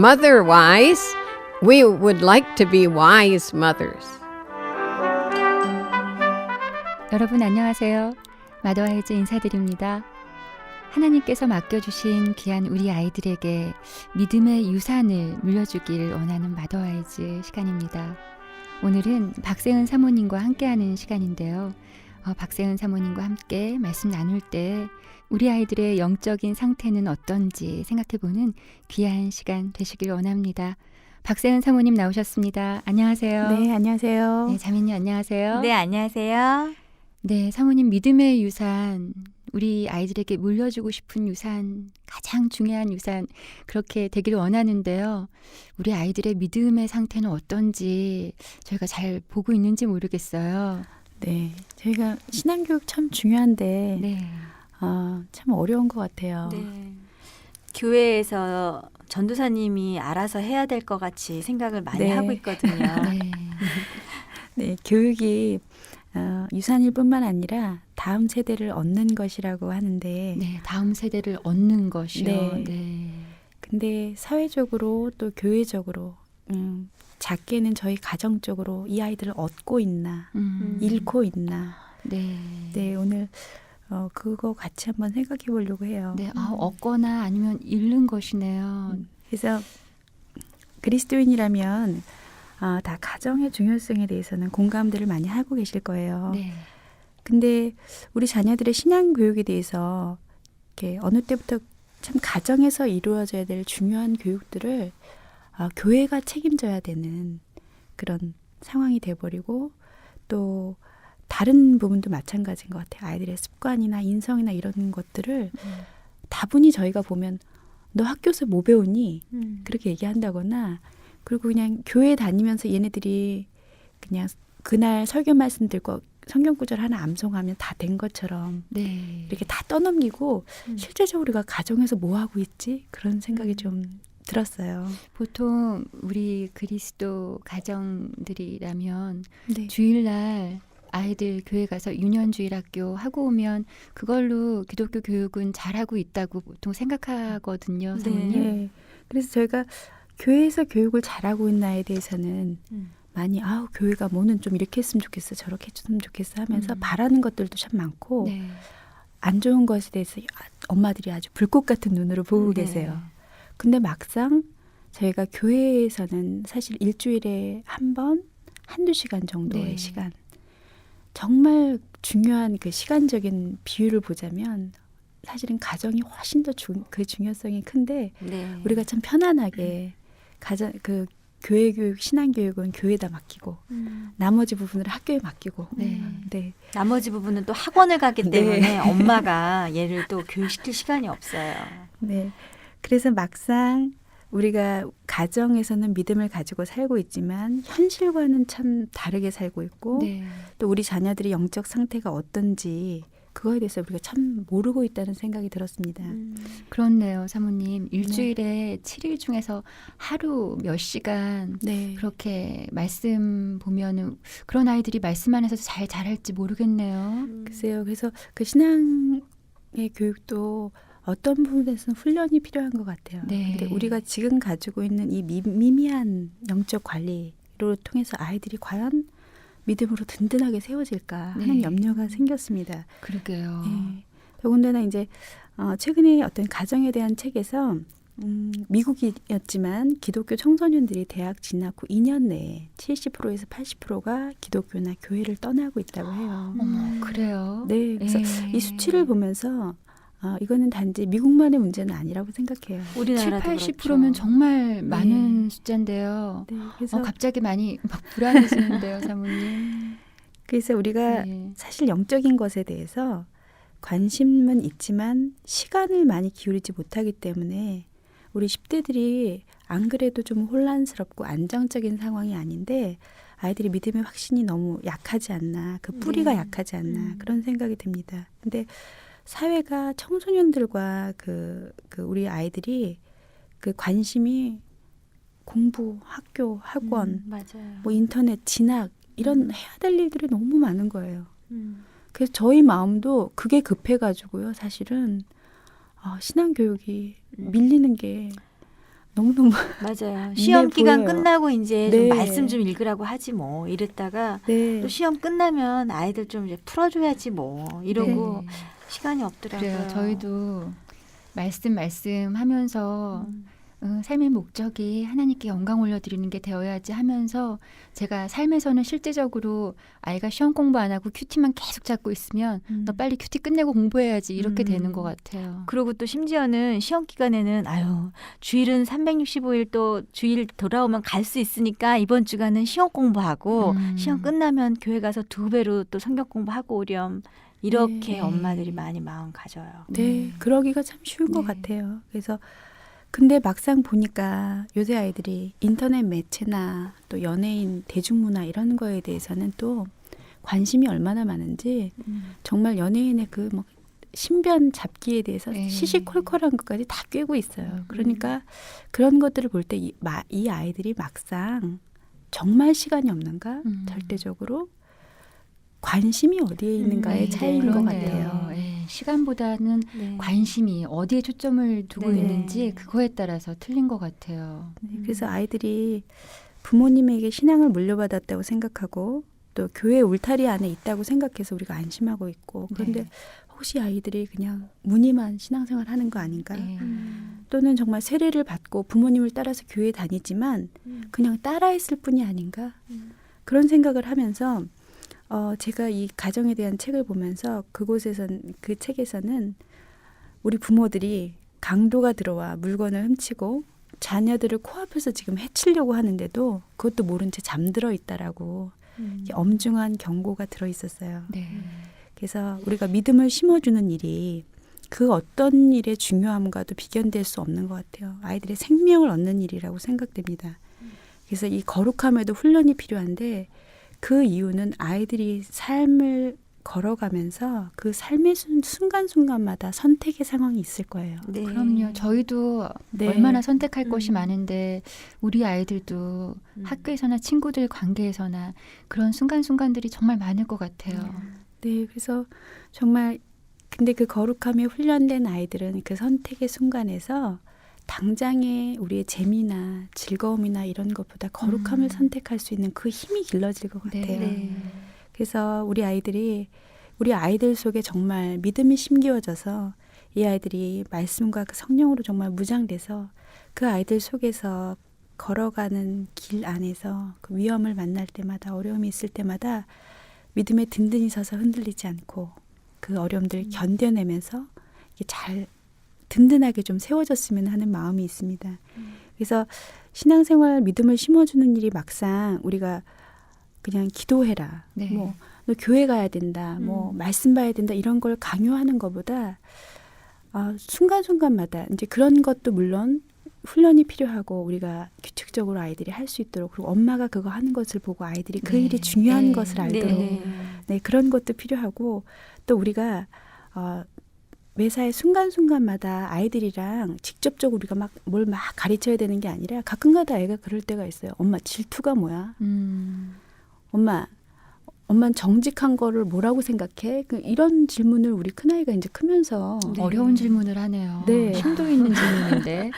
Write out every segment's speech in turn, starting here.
mother wise. We would like to be wise mothers. 여러분 안녕하세요. 마더와이즈 인사드립니다. 하나님께서 맡겨주신 귀한 우리 아이들에게 믿음의 유산을 물려주길 원하는 마더와이즈 시간입니다. 오늘은 박세은 사모님과 함께하는 시간인데요. 박세은 사모님과 함께 말씀 나눌 때 우리 아이들의 영적인 상태는 어떤지 생각해보는 귀한 시간 되시길 원합니다. 박세은 사모님 나오셨습니다. 안녕하세요. 네, 안녕하세요. 네, 자매님 안녕하세요. 네, 안녕하세요. 네, 사모님 믿음의 유산, 우리 아이들에게 물려주고 싶은 유산, 가장 중요한 유산 그렇게 되기를 원하는데요. 우리 아이들의 믿음의 상태는 어떤지 저희가 잘 보고 있는지 모르겠어요. 네, 저희가 신앙교육 참 중요한데 네. 참 어려운 것 같아요. 네. 교회에서 전도사님이 알아서 해야 될 것 같이 생각을 많이 네. 하고 있거든요. 네. 네, 교육이 유산일 뿐만 아니라 다음 세대를 얻는 것이라고 하는데 네, 다음 세대를 얻는 것이요. 네. 네. 근데 사회적으로 또 교회적으로 작게는 저희 가정적으로 이 아이들을 얻고 있나 잃고 있나 네. 네, 오늘 그거 같이 한번 생각해 보려고 해요. 네, 얻거나 아니면 잃는 것이네요. 그래서 그리스도인이라면 다 가정의 중요성에 대해서는 공감들을 많이 하고 계실 거예요. 네. 근데 우리 자녀들의 신앙 교육에 대해서 이렇게 어느 때부터 참 가정에서 이루어져야 될 중요한 교육들을 교회가 책임져야 되는 그런 상황이 돼버리고 또 다른 부분도 마찬가지인 것 같아요. 아이들의 습관이나 인성이나 이런 것들을 다분히 저희가 보면 너 학교에서 뭐 배우니? 그렇게 얘기한다거나 그리고 그냥 교회 다니면서 얘네들이 그냥 그날 설교 말씀 듣고 성경 구절 하나 암송하면 다 된 것처럼 네. 이렇게 다 떠넘기고 실제적으로 우리가 가정에서 뭐 하고 있지? 그런 생각이 좀 들었어요. 보통 우리 그리스도 가정들이라면 네. 주일날 아이들 교회 가서 유년주일 학교 하고 오면 그걸로 기독교 교육은 잘하고 있다고 보통 생각하거든요, 사모님. 네. 그래서 저희가 교회에서 교육을 잘하고 있나에 대해서는 많이 교회가 뭐는 좀 이렇게 했으면 좋겠어 저렇게 했으면 좋겠어 하면서 바라는 것들도 참 많고 네. 안 좋은 것에 대해서 엄마들이 아주 불꽃 같은 눈으로 보고 네. 계세요. 근데 막상 저희가 교회에서는 사실 일주일에 한 번, 한두 시간 정도의 네. 시간 정말 중요한 그 시간적인 비율을 보자면 사실은 가정이 훨씬 더 그 중요성이 큰데 네. 우리가 참 편안하게 그 교회 교육, 신앙 교육은 교회에다 맡기고 나머지 부분을 학교에 맡기고 네. 네. 나머지 부분은 또 학원을 가기 네. 때문에 엄마가 얘를 또 교육시킬 시간이 없어요. 네. 그래서 막상 우리가 가정에서는 믿음을 가지고 살고 있지만 현실과는 참 다르게 살고 있고 네. 또 우리 자녀들의 영적 상태가 어떤지 그거에 대해서 우리가 참 모르고 있다는 생각이 들었습니다. 그렇네요, 사모님. 일주일에 7일 중에서 하루 몇 시간 네. 그렇게 말씀 보면은 그런 아이들이 말씀 안에서 잘 자랄지 모르겠네요. 글쎄요. 그래서 그 신앙의 교육도 어떤 부분에서는 훈련이 필요한 것 같아요. 네. 근데 우리가 지금 가지고 있는 이 미미한 영적 관리를 통해서 아이들이 과연 믿음으로 든든하게 세워질까 하는 네. 염려가 생겼습니다. 그러게요. 네. 더군다나 이제 최근에 어떤 가정에 대한 책에서 미국이었지만 기독교 청소년들이 대학 진학 후 2년 내에 70%에서 80%가 기독교나 교회를 떠나고 있다고 해요. 어머, 그래요? 네, 그래서 예. 이 수치를 보면서 이거는 단지 미국만의 문제는 아니라고 생각해요. 7, 우리나라도 80%면 그렇죠. 정말 많은 숫자인데요. 네, 그래서 갑자기 많이 막 불안해지는데요, 사모님. 우리가 네. 사실 영적인 것에 대해서 관심은 있지만 시간을 많이 기울이지 못하기 때문에 우리 10대들이 안 그래도 좀 혼란스럽고 안정적인 상황이 아닌데 아이들이 믿음의 확신이 너무 약하지 않나, 그 뿌리가 네. 약하지 않나 그런 생각이 듭니다. 근데 사회가 청소년들과 그 우리 아이들이 그 관심이 공부, 학교, 학원, 맞아요. 뭐 인터넷, 진학 이런 해야 될 일들이 너무 많은 거예요. 그래서 저희 마음도 그게 급해가지고요. 사실은 신앙 교육이 밀리는 게 너무너무 맞아요. 시험 기간 보여요. 끝나고 이제 네. 좀 말씀 좀 읽으라고 하지 뭐 이랬다가 네. 또 시험 끝나면 아이들 좀 이제 풀어줘야지 뭐 이러고 네. 시간이 없더라고요. 그래요. 저희도 말씀하면서 삶의 목적이 하나님께 영광 올려드리는 게 되어야지 하면서 제가 삶에서는 실제적으로 아이가 시험 공부 안 하고 큐티만 계속 잡고 있으면 너 빨리 큐티 끝내고 공부해야지 이렇게 되는 것 같아요. 그리고 또 심지어는 시험 기간에는 아유 주일은 365일 또 주일 돌아오면 갈 수 있으니까 이번 주간은 시험 공부하고 시험 끝나면 교회 가서 2배로 또 성경 공부하고 오렴 이렇게 네. 엄마들이 많이 마음 가져요. 네, 그러기가 참 쉬운 것 네. 같아요. 그래서 근데 막상 보니까 요새 아이들이 인터넷 매체나 또 연예인, 대중문화 이런 거에 대해서는 또 관심이 얼마나 많은지 정말 연예인의 그 뭐 신변 잡기에 대해서 네. 시시콜콜한 것까지 다 꿰고 있어요. 그러니까 그런 것들을 볼 때 이 아이들이 막상 정말 시간이 없는가? 절대적으로 관심이 어디에 있는가의 네, 차이인 것 그러네요. 같아요. 네, 시간보다는 네. 관심이 어디에 초점을 두고 네. 있는지 그거에 따라서 틀린 것 같아요. 네, 그래서 아이들이 부모님에게 신앙을 물려받았다고 생각하고 또 교회 울타리 안에 있다고 생각해서 우리가 안심하고 있고 그런데 네. 혹시 아이들이 그냥 무늬만 신앙생활 하는 거 아닌가? 네. 또는 정말 세례를 받고 부모님을 따라서 교회 다니지만 그냥 따라했을 뿐이 아닌가? 그런 생각을 하면서 제가 이 가정에 대한 책을 보면서 그 책에서는 우리 부모들이 강도가 들어와 물건을 훔치고 자녀들을 코앞에서 지금 해치려고 하는데도 그것도 모른 채 잠들어 있다라고 이렇게 엄중한 경고가 들어 있었어요. 네. 그래서 우리가 믿음을 심어주는 일이 그 어떤 일의 중요함과도 비견될 수 없는 것 같아요. 아이들의 생명을 얻는 일이라고 생각됩니다. 그래서 이 거룩함에도 훈련이 필요한데 그 이유는 아이들이 삶을 걸어가면서 그 삶의 순간순간마다 선택의 상황이 있을 거예요. 네. 그럼요. 저희도 네. 얼마나 선택할 것이 많은데 우리 아이들도 학교에서나 친구들 관계에서나 그런 순간순간들이 정말 많을 것 같아요. 네, 그래서 정말 근데 그 거룩함에 훈련된 아이들은 그 선택의 순간에서 당장의 우리의 재미나 즐거움이나 이런 것보다 거룩함을 선택할 수 있는 그 힘이 길러질 것 네. 같아요. 네. 그래서 우리 아이들 속에 정말 믿음이 심기어져서 이 아이들이 말씀과 그 성령으로 정말 무장돼서 그 아이들 속에서 걸어가는 길 안에서 그 위험을 만날 때마다 어려움이 있을 때마다 믿음에 든든히 서서 흔들리지 않고 그 어려움들을 견뎌내면서 이게 잘 든든하게 좀 세워졌으면 하는 마음이 있습니다. 그래서 신앙생활 믿음을 심어주는 일이 막상 우리가 그냥 기도해라. 네. 뭐 너 교회 가야 된다. 뭐 말씀 봐야 된다. 이런 걸 강요하는 것보다 순간순간마다 이제 그런 것도 물론 훈련이 필요하고 우리가 규칙적으로 아이들이 할 수 있도록 그리고 엄마가 그거 하는 것을 보고 아이들이 그 네. 일이 중요한 네. 것을 알도록 네. 네, 그런 것도 필요하고 또 우리가 매사의 순간순간마다 아이들이랑 직접적으로 우리가 막 뭘 막 가르쳐야 되는 게 아니라 가끔가다 애가 그럴 때가 있어요. 엄마 질투가 뭐야? 엄마는 정직한 거를 뭐라고 생각해? 이런 질문을 우리 큰아이가 이제 크면서 어려운 질문을 하네요. 네. 심도 있는 질문인데.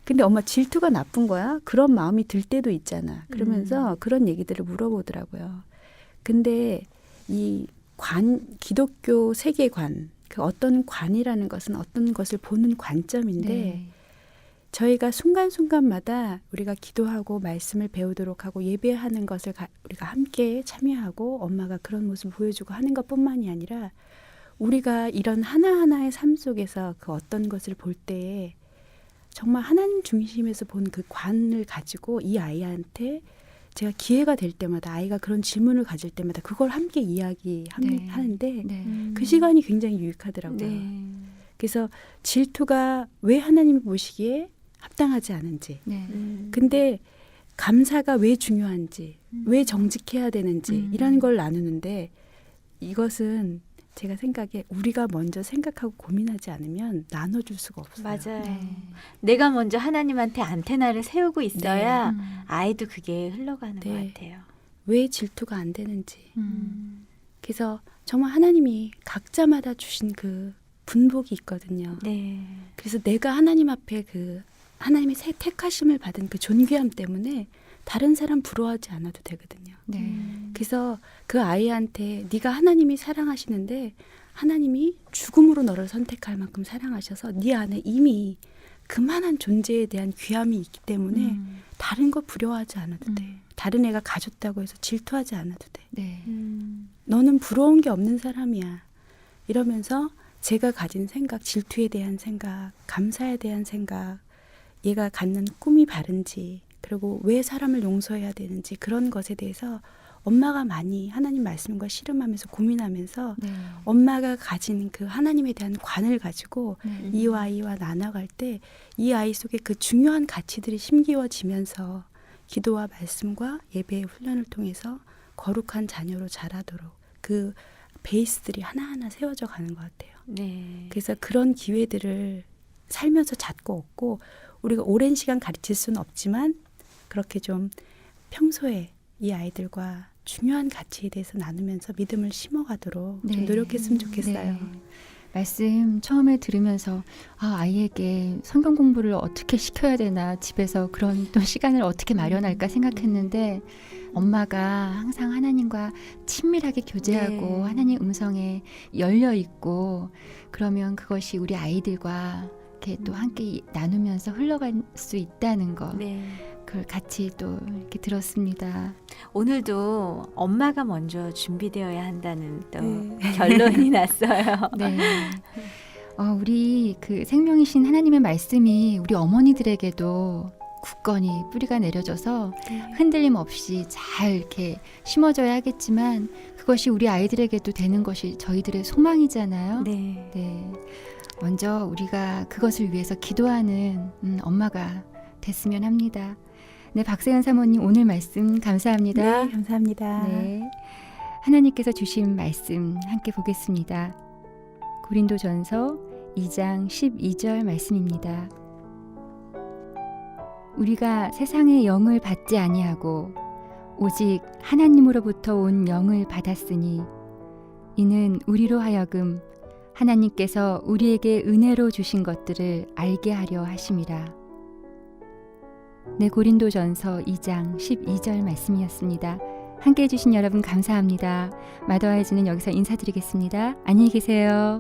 근데 엄마 질투가 나쁜 거야? 그런 마음이 들 때도 있잖아. 그러면서 그런 얘기들을 물어보더라고요. 근데 이 기독교 세계관, 그 어떤 관이라는 것은 어떤 것을 보는 관점인데 네. 저희가 순간순간마다 우리가 기도하고 말씀을 배우도록 하고 예배하는 것을 우리가 함께 참여하고 엄마가 그런 모습을 보여주고 하는 것뿐만이 아니라 우리가 이런 하나하나의 삶 속에서 그 어떤 것을 볼 때에 정말 하나님 중심에서 본 그 관을 가지고 이 아이한테 제가 기회가 될 때마다 아이가 그런 질문을 가질 때마다 그걸 함께 이야기하는데 네. 그 시간이 굉장히 유익하더라고요. 네. 그래서 질투가 왜 하나님이 보시기에 합당하지 않은지 네. 근데 감사가 왜 중요한지 왜 정직해야 되는지 이런 걸 나누는데 이것은 제가 생각에 우리가 먼저 생각하고 고민하지 않으면 나눠줄 수가 없어요. 맞아요. 네. 내가 먼저 하나님한테 안테나를 세우고 있어야 네. 아이도 그게 흘러가는 네. 것 같아요. 왜 질투가 안 되는지. 음. 그래서 정말 하나님이 각자마다 주신 그 분복이 있거든요. 네. 그래서 내가 하나님 앞에 그 하나님의 택하심을 받은 그 존귀함 때문에 다른 사람 부러워하지 않아도 되거든요. 네. 그래서 그 아이한테 네가 하나님이 사랑하시는데 하나님이 죽음으로 너를 선택할 만큼 사랑하셔서 네 안에 이미 그만한 존재에 대한 귀함이 있기 때문에 다른 거 부러워하지 않아도 돼. 다른 애가 가졌다고 해서 질투하지 않아도 돼. 네. 너는 부러운 게 없는 사람이야. 이러면서 제가 가진 생각, 질투에 대한 생각, 감사에 대한 생각, 얘가 갖는 꿈이 바른지, 그리고 왜 사람을 용서해야 되는지 그런 것에 대해서 엄마가 많이 하나님 말씀과 씨름하면서 고민하면서 네. 엄마가 가진 그 하나님에 대한 관을 가지고 네. 이 아이와 나눠갈 때 이 아이 속에 그 중요한 가치들이 심기워지면서 기도와 말씀과 예배의 훈련을 통해서 거룩한 자녀로 자라도록 그 베이스들이 하나하나 세워져 가는 것 같아요. 네. 그래서 그런 기회들을 살면서 찾고 얻고 우리가 오랜 시간 가르칠 수는 없지만 그렇게 좀 평소에 이 아이들과 중요한 가치에 대해서 나누면서 믿음을 심어가도록 네. 좀 노력했으면 좋겠어요. 네. 말씀 처음에 들으면서 아이에게 성경 공부를 어떻게 시켜야 되나 집에서 그런 또 시간을 어떻게 마련할까 생각했는데 엄마가 항상 하나님과 친밀하게 교제하고 네. 하나님 음성에 열려 있고 그러면 그것이 우리 아이들과 이렇게 또 함께 나누면서 흘러갈 수 있다는 거 네. 그걸 같이 또 이렇게 들었습니다. 오늘도 엄마가 먼저 준비되어야 한다는 또 네. 결론이 났어요. 네. 우리 그 생명이신 하나님의 말씀이 우리 어머니들에게도 굳건히 뿌리가 내려져서 흔들림 없이 잘 이렇게 심어져야 하겠지만 그것이 우리 아이들에게도 되는 것이 저희들의 소망이잖아요. 네. 네. 먼저 우리가 그것을 위해서 기도하는 엄마가 됐으면 합니다. 네, 박세현 사모님 오늘 말씀 감사합니다. 네, 감사합니다. 네. 하나님께서 주신 말씀 함께 보겠습니다. 고린도전서 2장 12절 말씀입니다. 우리가 세상의 영을 받지 아니하고 오직 하나님으로부터 온 영을 받았으니 이는 우리로 하여금 하나님께서 우리에게 은혜로 주신 것들을 알게 하려 하심이라. 네, 고린도전서 2장 12절 말씀이었습니다. 함께 해주신 여러분 감사합니다. 마더아이즈는 여기서 인사드리겠습니다. 안녕히 계세요.